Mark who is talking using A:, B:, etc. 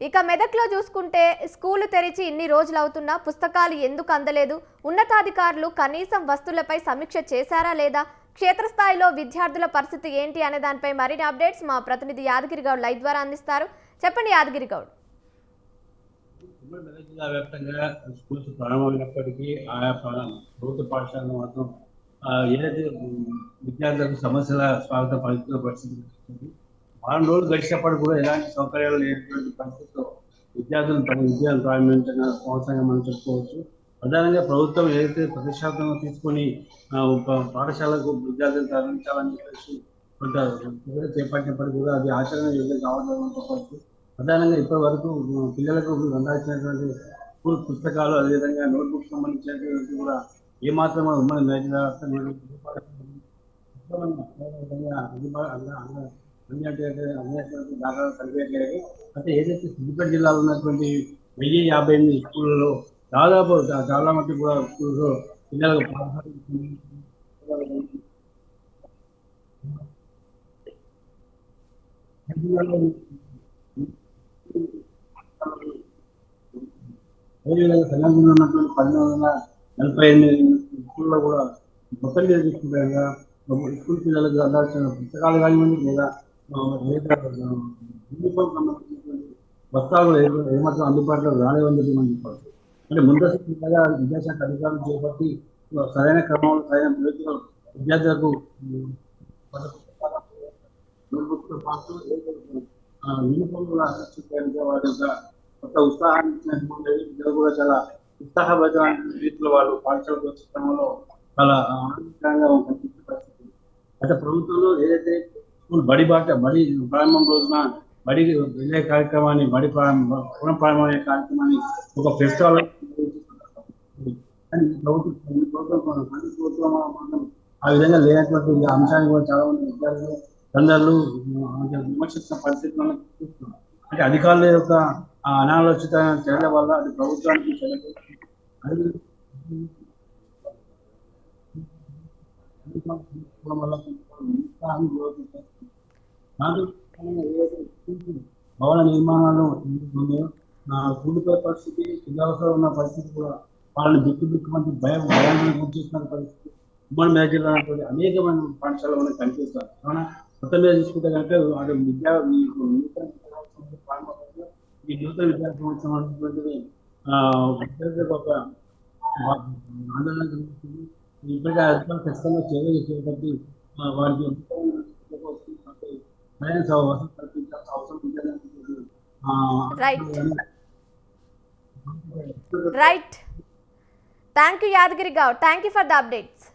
A: ఇక మెదక్లో చూసుకుంటే స్కూలు తెరిచి ఇన్ని రోజులు అవుతున్నా పుస్తకాలు ఎందుకు అందలేదు? ఉన్నతాధికారులు కనీసం వస్తువులపై సమీక్ష చేశారా లేదా? క్షేత్రస్థాయిలో విద్యార్థుల పరిస్థితి ఏంటి అనే దానిపై మరిన్ని అప్డేట్స్ మా ప్రతినిధి యాదగిరి గౌడ్ లైవ్ ద్వారా అందిస్తారు. చెప్పండి యాదగిరి గౌడ్.
B: జిల్లా వ్యాప్తంగా స్కూల్స్ ప్రారంభమైనప్పటికీ ఆయా ప్రభుత్వ పాఠశాలను మాత్రం ఏదైతే విద్యార్థులకు సమస్యల స్వాగత పరిస్థితుల పరిస్థితి వారం రోజులు గడిచినప్పుడు కూడా ఎలాంటి సౌకర్యాలు లేనటువంటి పరిస్థితుల్లో విద్యార్థులను తమ విద్యను ప్రారంభించిన సంవత్సరంగా మనం చెప్పుకోవచ్చు. ప్రధానంగా ప్రభుత్వం ఏదైతే ప్రతిష్టాత్మకంగా తీసుకొని పాఠశాలకు విద్యార్థులను తరలించాలని చెప్పేసి కొంత చేపట్టినప్పటికీ కూడా అది ఆచరణ ఏదైతే కావడం చెప్పవచ్చు. ప్రధానంగా ఇప్పటి వరకు పిల్లలకు అందాల్సినటువంటి స్కూల్ పుస్తకాలు అదేవిధంగా నోట్బుక్స్ సంబంధించినటువంటి కూడా ఏమాత్రం ఉమ్మడి దాఖలు కలిగేయలేదు. అంటే ఏదైతే సిద్దిపేట జిల్లాలో ఉన్నటువంటి 1058 స్కూళ్ళలో దాదాపు చాలా మటుకు కూడా స్కూల్లో పిల్లలకు తెలంగాణ ఉన్నటువంటి 1448 స్కూల్లో కూడా మొత్తం తీసుకుంటారుగా స్కూల్ పిల్లలకు అందాల్సిన పుస్తకాలు కానివ్వండి లేదా యూనిఫామ్ సంబంధించినటువంటి వస్త్రాలు ఏమాత్రం అందుబాటులో రాలేవని చెప్పి మనం చెప్పవచ్చు. అంటే ముందస్తు విద్యాశాఖ అధికారులు చేపట్టి సరైన క్రమంలో సరైన పద్ధతిలో విద్యార్థులకు నోట్బుక్తో పాటు యూనిఫామ్ కూడా అందించడానికి వారి యొక్క కొత్త ఉత్సాహాన్ని ఇచ్చినటువంటి పిల్లలు కూడా చాలా ఉత్సాహభరితమైన రీతిలో వాళ్ళు పాఠశాలకు వచ్చే క్రమంలో చాలా ఆనందకరంగా కనిపించే పరిస్థితి. అయితే ప్రభుత్వంలో ఏదైతే స్కూల్ బడి ప్రారంభం రోజున బడికి వెళ్ళే కార్యక్రమాన్ని పునఃప్రారంభమయ్యే కార్యక్రమాన్ని ఒక ఫెస్టివల్ ప్రభుత్వం ఆ విధంగా లేనటువంటి అంశాన్ని కూడా చాలా మంది విద్యార్థులు అందరూ విమర్శిస్తున్న పరిస్థితులను చూస్తున్నాం. అంటే అధికారుల యొక్క అనాలోచిత చర్యల వల్ల అది ప్రభుత్వానికి భవన నిర్మాణాలు కూలిపోయే పరిస్థితి, పిల్లలతో ఉన్న పరిస్థితి కూడా వాళ్ళని దిక్కుమంది భయాన్ని గుర్తిస్తున్న పరిస్థితి ఉమ్మడి మేజర్లో అనేకమైన పాఠశాలలో మనకు కనిపిస్తారు. కావున మొత్తం మీద చూసుకుంటే కనుక అది ఈ నూతన విద్యా సంవత్సరం అనేటువంటిది విద్యార్థులకు ఒక ఆందోళన జరుగుతుంది. ఇప్పటికే అధికారులు ఖచ్చితంగా చర్యలు చేపట్టి వారికి
A: right. Thank you Yadagiri Goud. Thank you for the updates.